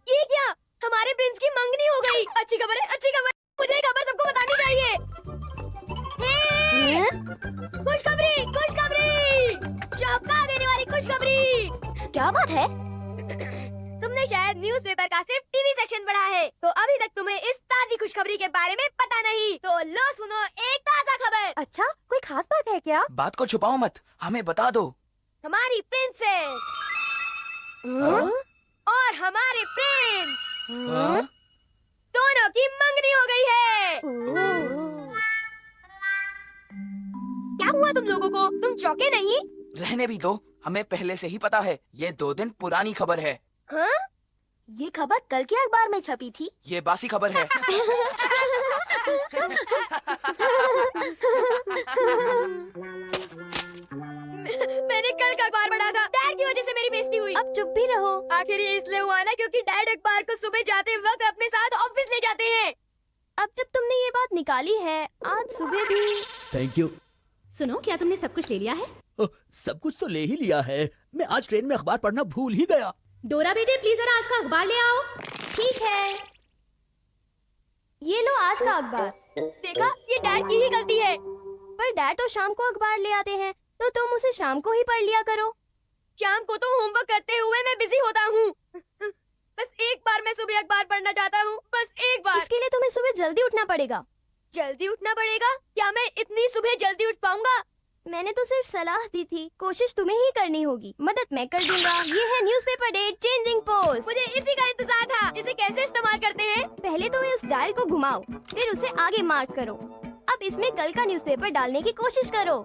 ये क्या? हमारे प्रिंस की मंगनी हो गई। अच्छी खबर है, अच्छी खबर। मुझे ये खबर सबको बतानी चाहिए। खुशखबरी, खुशखबरी, चौंका देने वाली खुशखबरी। क्या बात है? तुमने शायद न्यूज़पेपर का सिर्फ टीवी सेक्शन पढ़ा है, तो अभी तक तुम्हें इस ताज़ी खुशखबरी के बारे में पता नहीं। तो लो सुनो एक ताज़ा खबर। अच्छा, कोई खास बात है क्या? बात को छुपाओ मत, हमें बता दो। हमारी प्रिंसेस और हमारे प्रिंस हाँ? दोनों की मंगनी हो गई है। क्या हुआ तुम लोगों को? तुम चौंके नहीं? रहने भी दो, हमें पहले से ही पता है। ये 2 दिन पुरानी खबर है। हाँ? ये खबर कल के अखबार में छपी थी। ये बासी खबर है। मैंने कल का अखबार पढ़ा था। डैड की वजह से मेरी बेइज्जती हुई। अब चुप भी रहो। आखिर ये इसलिए हुआ ना क्योंकि डैड अखबार को सुबह जाते वक्त अपने साथ ऑफिस ले जाते हैं। अब जब तुमने ये बात निकाली है, आज सुबह भी। Thank you. सुनो, क्या तुमने सब कुछ ले लिया है? सब कुछ तो ले ही लिया है। मैं आज ट्रेन में अखबार पढ़ना भूल ही गया। डोरा बेटे, प्लीज जरा आज का अखबार ले आओ। ठीक है, ये लो आज का अखबार। देखा, ये डैड की ही गलती है। पर डैड तो शाम को अखबार ले आते हैं, तो तुम उसे शाम को ही पढ़ लिया करो। शाम को तो होमवर्क करते हुए मैं बिजी होता हूँ। बस एक बार मैं सुबह अखबार पढ़ना चाहता हूँ, बस एक बार। इसके लिए तुम्हें सुबह जल्दी उठना पड़ेगा। जल्दी उठना पड़ेगा? क्या मैं इतनी सुबह जल्दी उठ पाऊंगा? मैंने तो सिर्फ सलाह दी थी, कोशिश तुम्हें ही करनी होगी। मदद मैं कर दूंगा। ये है न्यूज़पेपर डेट चेंजिंग पोस्ट। मुझे इसी का इंतजार था। इसे कैसे इस्तेमाल करते हैं? पहले तो उस डायल को घुमाओ, फिर उसे आगे मार्क करो। अब इसमें कल का न्यूज़पेपर डालने की कोशिश करो।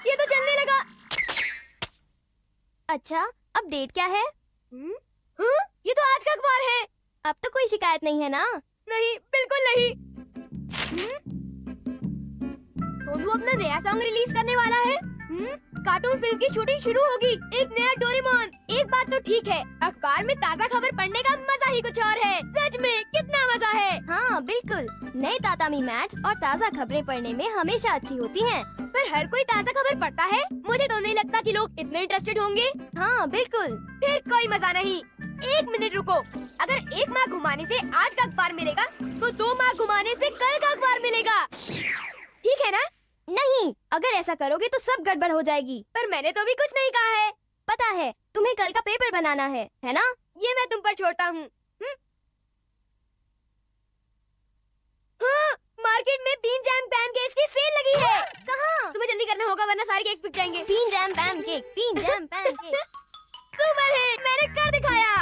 ये तो चलने लगा। अच्छा, अब डेट क्या है? ये तो आज का अखबार है। अब तो कोई शिकायत नहीं है ना? नहीं, बिल्कुल नहीं। सोनू अपना नया सॉन्ग रिलीज करने वाला है। कार्टून फिल्म की शूटिंग शुरू होगी। एक नया डोरेमोन। एक बात तो ठीक है, अखबार में ताज़ा खबर पढ़ने का मजा ही कुछ और है। सच में कितना मजा है। हाँ बिल्कुल, नए तातामी मैट्स और ताज़ा खबरें पढ़ने में हमेशा अच्छी होती हैं। पर हर कोई ताज़ा खबर पढ़ता है? मुझे तो नहीं लगता कि लोग इतने इंटरेस्टेड होंगे। हाँ बिल्कुल। फिर कोई मजा नहीं। एक मिनट रुको। अगर एक माह घुमाने से आज का अखबार मिलेगा, तो 2 माह घुमाने से कल का अखबार मिलेगा। ठीक है ना? नहीं, अगर ऐसा करोगे तो सब गड़बड़ हो जाएगी। पर मैंने तो भी कुछ नहीं कहा है। पता है, तुम्हें कल का पेपर बनाना है ना? ये मैं तुम पर छोड़ता हूँ। हाँ, मार्केट में बीन जैम पैनकेक्स की सेल लगी है। कहाँ? तुम्हें जल्दी करना होगा वरना सारे केक्स बिक जाएंगे। Bean jam pancakes, bean jam pancakes. Super hit, मैंने कर दिखाया।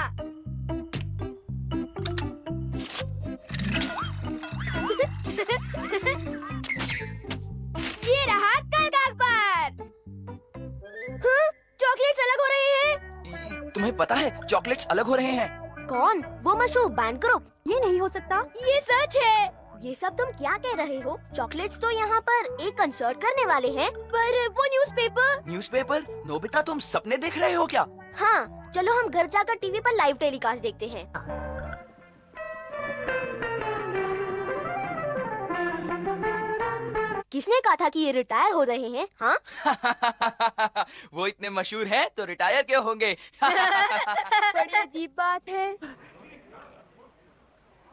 ये रहा कल का अखबार। हाँ, चॉकलेट्स अलग हो रहे हैं। तुम्हें पता है चॉकलेट्स अलग हो रहे हैं। कौन? वो मशहूर बैंड ग्रुप? ये नहीं हो सकता। ये सच है। ये सब तुम क्या कह रहे हो? चॉकलेट्स तो यहाँ पर एक कंसर्ट करने वाले हैं। पर वो न्यूज़पेपर। न्यूज़पेपर? नोबिता, तुम सपने देख रहे हो क्या? हाँ, चलो हम घर जाकर टीवी पर लाइव टेलीकास्ट देखते हैं। किसने कहा था कि ये रिटायर हो रहे हैं? हाँ? वो इतने मशहूर हैं तो रिटायर क्यों होंगे? बड़ी अजीब बात है।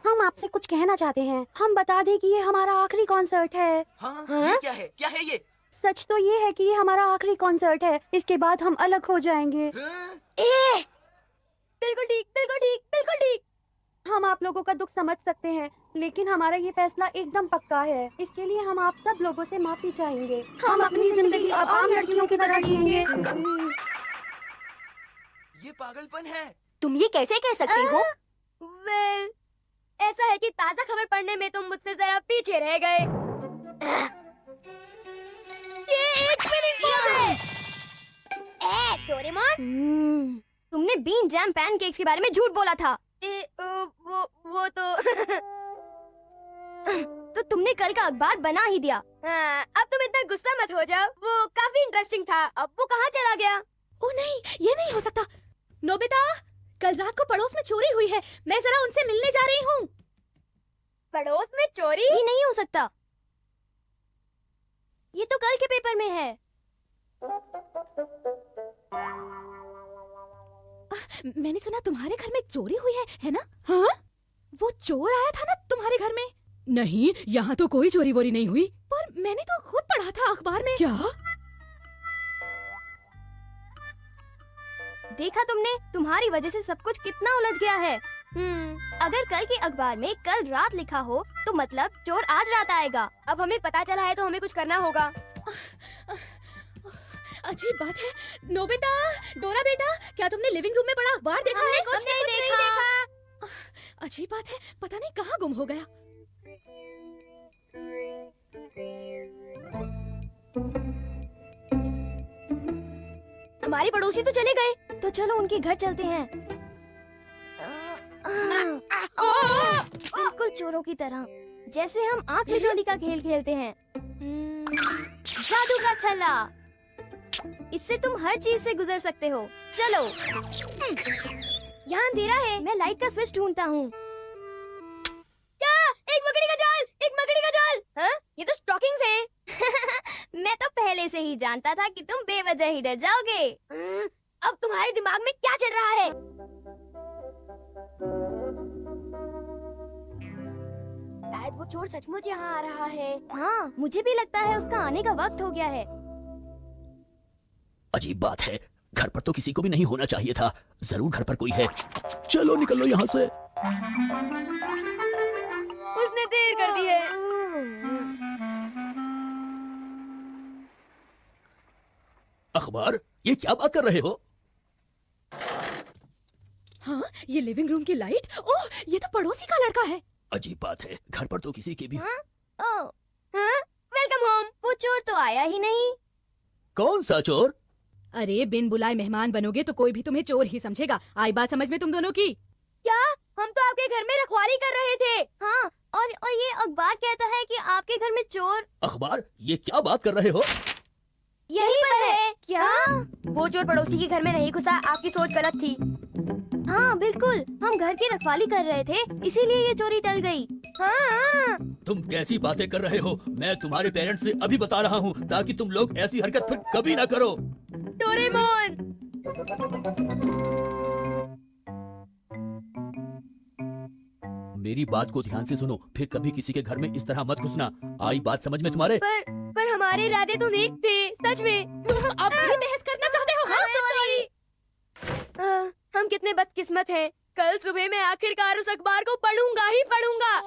हम आपसे कुछ कहना चाहते हैं। हम बता दें कि ये हमारा आखिरी कॉन्सर्ट है। हाँ? ये क्या है? क्या है ये? सच तो ये है कि ये हमारा आखिरी कॉन्सर्ट है। इसके बाद हम अलग हो जाएंगे। हाँ? बिल्कुल ठीक, बिल्कुल ठीक, बिल्कुल ठीक। हम आप लोगों का दुख समझ सकते हैं, लेकिन हमारा ये फैसला एकदम पक्का है। इसके लिए हम आप सब लोगों से माफी चाहेंगे। हम अपनी जिंदगी अब आम लड़कियों की तरह जिएंगे। ये पागलपन है। तुम ये कैसे कह सकती हो? वेल, ऐसा है कि ताज़ा खबर पढ़ने में तुम मुझसे जरा पीछे रह गए। ये एक मिनट है। डोरेमोन, तुमने बीन जैम पैनकेक्स के बारे में झूठ बोला था। वो तो तो तुमने कल का अखबार बना ही दिया। हाँ, अब तुम इतना गुस्सा मत हो जाओ। वो काफी इंटरेस्टिंग था। अब वो कहाँ चला गया? ओ नहीं, ये नहीं हो सकता। नोबिता, कल रात को पड़ोस में चोरी हुई है। मैं जरा उनसे मिलने जा रही हूँ। पड़ोस में चोरी? ये नहीं हो सकता। ये तो कल के पेपर में है। मैंने सुना तुम्हारे घर में चोरी हुई है ना? हाँ? वो चोर आया था ना तुम्हारे घर में? नहीं, यहाँ तो कोई चोरी वोरी नहीं हुई। पर मैंने तो खुद पढ़ा था अखबार में। क्या? देखा तुमने, तुम्हारी वजह से सब कुछ कितना उलझ गया है। अगर कल के अखबार में कल रात लिखा हो तो मतलब चोर आज रात आएगा। अब हमें पता चला है तो हमें कुछ करना होगा। अजीब बात है। नोबिता, डोरा बेटा, क्या तुमने लिविंग रूम में पड़ा अखबार देखा हमने है? कुछ नहीं देखा। अजीब बात है, पता नहीं कहाँ गुम हो गया। हमारे पड़ोसी तो चले गए, तो चलो उनके घर चलते हैं। बिल्कुल चोरों की तरह, जैसे हम आंख मिचौली का खेल खेलते हैं। जादू का छल्ला, इससे तुम हर चीज से गुजर सकते हो। चलो, यहाँ अंधेरा है, मैं लाइट का स्विच ढूंढता हूँ। क्या? एक मकड़ी का जाल, एक मकड़ी का जाल। हाँ? ये तो स्टॉकिंग्स है। मैं तो पहले से ही जानता था कि तुम बेवजह ही डर जाओगे। अब तुम्हारे दिमाग में क्या चल रहा है? शायद वो चोर सचमुच यहाँ आ रहा है। हाँ, मुझे भी लगता है उसका आने का वक्त हो गया है। अजीब बात है, घर पर तो किसी को भी नहीं होना चाहिए था। जरूर घर पर कोई है। चलो निकल लो यहाँ से। उसने देर कर दी है। अखबार, ये क्या बात कर रहे हो? हाँ, ये लिविंग रूम की लाइट। ओह, ये तो पड़ोसी का लड़का है। अजीब बात है, घर पर तो किसी की भी। Welcome home. वो चोर तो आया ही नहीं। कौन सा चोर? अरे, बिन बुलाए मेहमान बनोगे तो कोई भी तुम्हें चोर ही समझेगा। आई बात समझ में तुम दोनों की? क्या? हम तो आपके घर में रखवाली कर रहे थे। हाँ, और ये अखबार कहता है कि आपके घर में चोर। अखबार, ये क्या बात कर रहे हो? यही पर है। क्या? वो चोर पड़ोसी के घर में नहीं घुसा, आपकी सोच गलत थी। हाँ बिल्कुल, हम घर की रखवाली कर रहे थे, इसीलिए ये चोरी टल गई। हाँ। तुम कैसी बातें कर रहे हो? मैं तुम्हारे पेरेंट्स से अभी बता रहा हूँ ताकि तुम लोग ऐसी हरकत फिर कभी ना करो। डोरेमोन। मेरी बात को ध्यान से सुनो, फिर कभी किसी के घर में इस तरह मत घुसना। आई बात समझ में तुम्हारे? पर हमारे इरादे तो नेक थे, सच में। अब भी बहस करना चाहते हो? हाँ, सॉरी। हम कितने बदकिस्मत हैं। कल सुबह मैं आखिरकार उस अखबार को पढ़ूंगा ही पढ़ूंगा।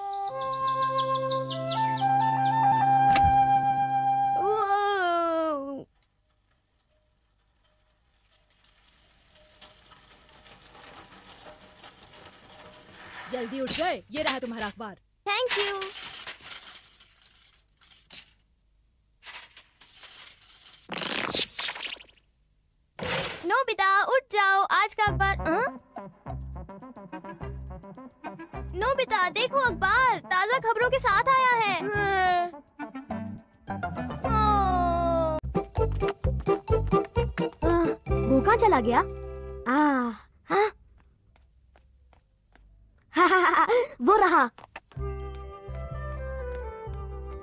जल्दी उठ गए, ये रहा तुम्हारा अखबार। Thank you. नोबिता, उठ जाओ, आज का अखबार। नोबिता, देखो अखबार ताजा खबरों के साथ आया है। वो कहाँ चला गया? वो रहा।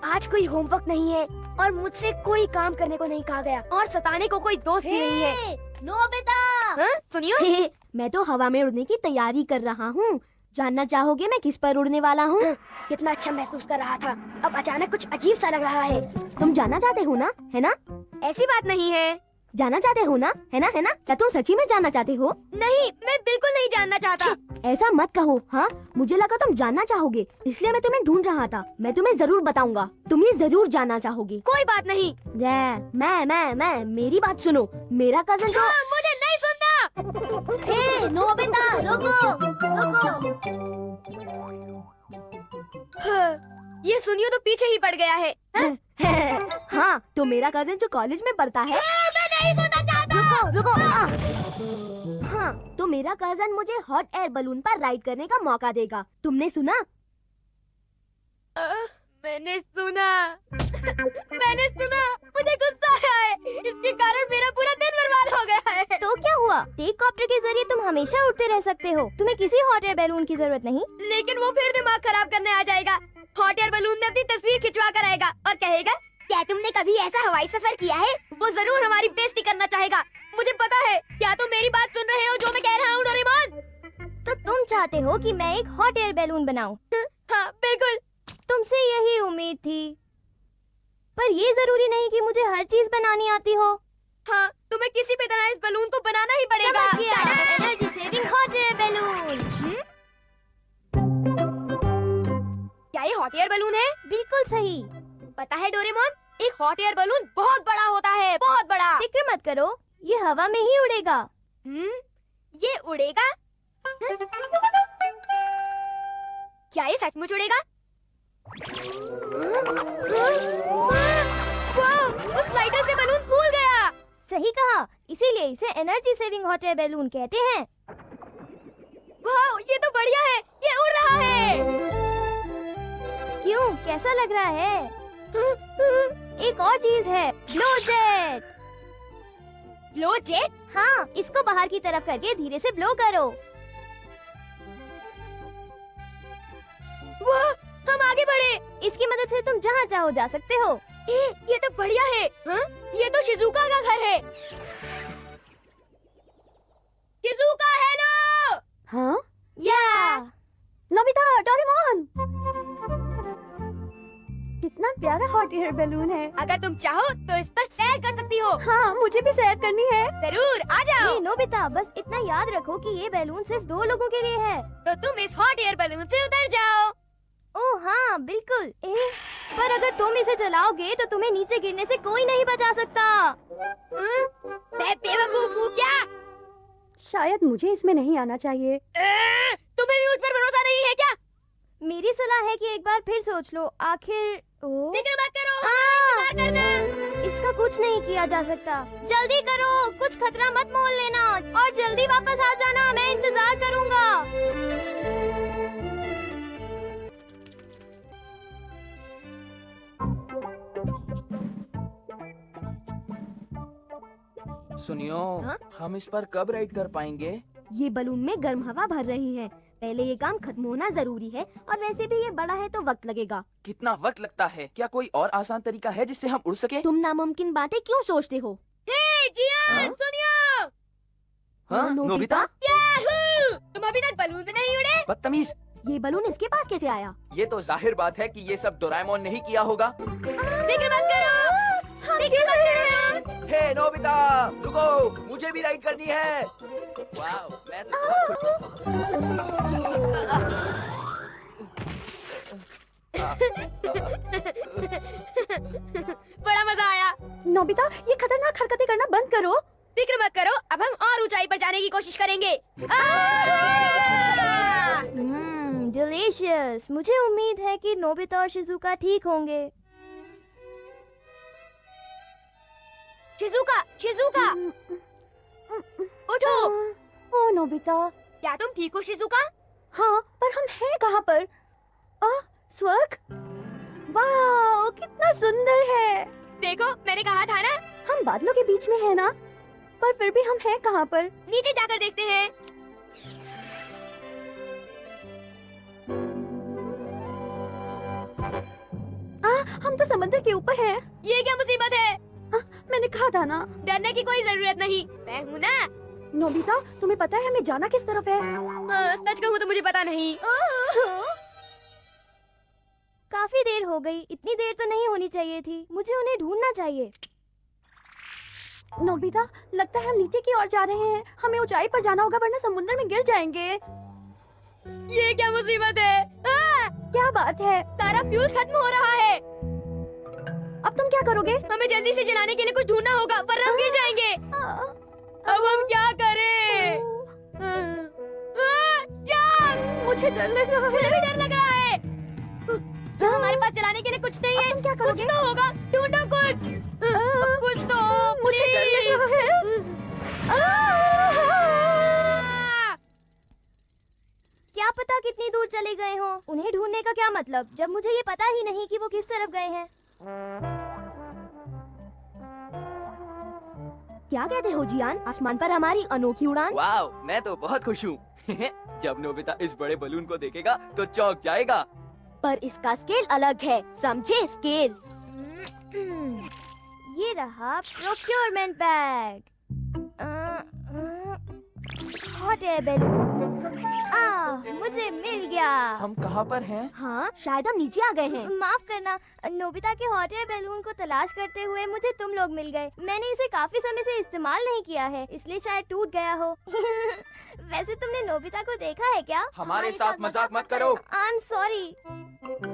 आज कोई होमवर्क नहीं है और मुझसे कोई काम करने को नहीं कहा गया और सताने को कोई दोस्त भी नहीं है। नोबिता, सुनियो। मैं तो हवा में उड़ने की तैयारी कर रहा हूँ। जानना चाहोगे मैं किस पर उड़ने वाला हूँ? कितना अच्छा महसूस कर रहा था, अब अचानक कुछ अजीब सा लग रहा है। तुम जानना चाहते हो ना, है ना? ऐसी बात नहीं है। जानना चाहते हो ना, है ना? है ना? क्या तुम सच्ची में जानना चाहते हो? नहीं, मैं बिल्कुल नहीं जानना चाहता। ऐसा मत कहो। हाँ, मुझे लगा तुम जानना चाहोगे, इसलिए मैं तुम्हें ढूंढ रहा था। मैं तुम्हें जरूर बताऊंगा, तुम ये जरूर जानना चाहोगे। कोई बात नहीं। मैं मेरी बात सुनो। मेरा कजन जो मुझे नहीं सुनना। हे नोबिता, रुको। ये सुनियो तो पीछे ही पड़ गया है। हाँ, तो मेरा कजन जो कॉलेज में पढ़ता है। मैं नहीं सुनना चाहता। रुको। हाँ, तो मेरा कजन मुझे हॉट एयर बलून पर राइड करने का मौका देगा। तुमने सुना? मैंने सुना। मुझे गुस्सा आया है, इसके कारण मेरा पूरा दिन बर्बाद हो गया है। तो क्या हुआ? टेक कॉप्टर के जरिए तुम हमेशा उड़ते रह सकते हो, तुम्हें किसी हॉट एयर बैलून की जरूरत नहीं। लेकिन वो फिर दिमाग खराब करने आ जाएगा। हॉट एयर बलून में अपनी तस्वीर खिंचवा कर आएगा और कहेगा क्या तुमने कभी ऐसा हवाई सफर किया है? वो जरूर हमारी बेइज्जती करना चाहेगा। मुझे पता है। क्या तुम मेरी बात सुन रहे हो जो मैं कह रहा हूँ डोरेमोन? तो तुम चाहते हो कि मैं एक हॉट एयर बैलून बनाऊं? हाँ बिल्कुल। तुमसे यही उम्मीद थी। पर ये जरूरी नहीं कि मुझे हर चीज बनानी आती हो। हाँ, तुम्हें किसी भी तरह इस बलून को बनाना ही पड़ेगा। समझ गया। Energy saving hot air balloon. क्या ये हॉट एयर बलून है? बिल्कुल सही। पता है डोरेमोन, एक हॉट एयर बलून बहुत बड़ा होता है, बहुत बड़ा। फिक्र मत करो, ये हवा में ही उड़ेगा। ये उड़ेगा? क्या ये सचमुच उड़ेगा? वाह, उस लाइटर से बलून फूल गया। सही कहा, इसीलिए इसे energy saving hot air balloon कहते हैं। वाह, ये तो बढ़िया है, ये उड़ रहा है। क्यों, कैसा लग रहा है? एक और चीज है, ब्लो जेट। Blow jet? हाँ, इसको बाहर की तरफ करके धीरे से ब्लो करो। वाह, हम आगे बढ़े। इसकी मदद से तुम जहाँ चाहो जा सकते हो। ये तो बढ़िया है। हाँ? ये तो शिजुका का घर है। Shizuka, hello. हाँ, या नोबिता, डोरेमोन, कितना प्यारा हॉट एयर बैलून है। अगर तुम चाहो तो इस पर सैर कर सकती हो। हाँ, मुझे भी सैर करनी है। जरूर, आ जाओ। ये नोबिता, बस इतना याद रखो कि ये बैलून सिर्फ 2 लोगों के लिए है। तो तुम इस हॉट एयर बैलून से उतर जाओ। ओह हाँ, बिल्कुल। पर अगर तुम इसे चलाओगे तो तुम्हें नीचे गिरने से कोई नहीं बचा सकता। मैं बेवकूफ हूँ क्या? शायद मुझे इसमें नहीं आना चाहिए। तुम्हें भी मुझ पर भरोसा नहीं है क्या? मेरी सलाह है कि एक बार फिर सोच लो। आखिर फिक्र मत करो, हाँ। इंतजार करना। इसका कुछ नहीं किया जा सकता। जल्दी करो, कुछ खतरा मत मोल लेना और जल्दी वापस आ जाना। मैं इंतजार करूँगा। सुनियो, हाँ? हम इस पर कब राइड कर पाएंगे? ये बलून में गर्म हवा भर रही है। पहले ये काम खत्म होना जरूरी है और वैसे भी ये बड़ा है तो वक्त लगेगा। कितना वक्त लगता है? क्या कोई और आसान तरीका है जिससे हम उड़ सके? तुम नामुमकिन बातें क्यों सोचते हो? हे जियान, हाँ? सुनियो। हाँ, नोबिता? याहू! तुम अभी तक बलून में नहीं उड़े? बदतमीज! ये बलून इसके पास कैसे आया? ये तो जाहिर बात है कि ये सब डोरेमोन ने ही किया होगा। फिक्र मत करो, फिक्र मत करो। हे नोबिता, रुको, मुझे भी राइड करनी है। वाह, मैं तो बहुत बड़ा मजा आया। नोबिता, ये खतरनाक हरकतें करना बंद करो। फिक्र मत करो, अब हम और ऊंचाई पर जाने की कोशिश करेंगे। डिलीशियस। मुझे उम्मीद है कि नोबिता और शिजुका ठीक होंगे। शिजुका, शिजुका, उठो। ओ नोबिता। क्या तुम ठीक हो शिजुका? हाँ, पर हम हैं कहाँ पर? स्वर्ग? वाह, कितना सुंदर है। देखो, मैंने कहा था ना। हम बादलों के बीच में है ना, पर फिर भी हम हैं कहाँ पर? नीचे जाकर देखते हैं। हम तो समंदर के ऊपर हैं। ये क्या मुसीबत है? मैंने कहा था ना। डरने की कोई जरूरत नहीं, मैं हूँ ना। नोबिता, तुम्हें पता है हमें जाना किस तरफ है? सच कहूँ तो मुझे पता नहीं। काफी देर हो गई। इतनी देर तो नहीं होनी चाहिए थी। मुझे उन्हें ढूंढना चाहिए। नोबिता, लगता है हम नीचे की ओर जा रहे हैं। हमें ऊंचाई पर जाना होगा वरना समुद्र में गिर जाएंगे। ये क्या मुसीबत है? क्या बात है? सारा फ्यूल खत्म हो रहा है। अब तुम क्या करोगे? हमें जल्दी से जलाने के लिए कुछ ढूंढना होगा वरना हम गिर जाएंगे। अब हम क्या करें? जाग! मुझे डर लग रहा मुझे भी डर लग रहा है। क्या हमारे पास जलाने के लिए कुछ नहीं है? तुम क्या कुछ करोगे? तो होगा, ढूंढो कुछ। कुछ तो हो, मुझे डर लग please। रहा है। क्या पता कितनी दूर चले गए हो। उन्हें ढूंढने का क्या मतलब जब मुझे ये पता ही नहीं कि वो किस तरफ गए हैं। क्या कहते हो जियान? आसमान पर हमारी अनोखी उड़ान। वाह, मैं तो बहुत खुश हूँ। जब नोबिता इस बड़े बलून को देखेगा तो चौंक जाएगा। पर इसका स्केल अलग है, समझे? स्केल। ये रहा procurement bag. Hot air balloon. मुझे मिल गया। हम कहाँ पर हैं? हाँ, शायद हम नीचे आ गए हैं। माफ करना, नोबिता के हॉट एयर बैलून को तलाश करते हुए मुझे तुम लोग मिल गए। मैंने इसे काफी समय से इस्तेमाल नहीं किया है, इसलिए शायद टूट गया हो। वैसे तुमने नोबिता को देखा है क्या? हमारे साथ मजाक मत करो। I am sorry.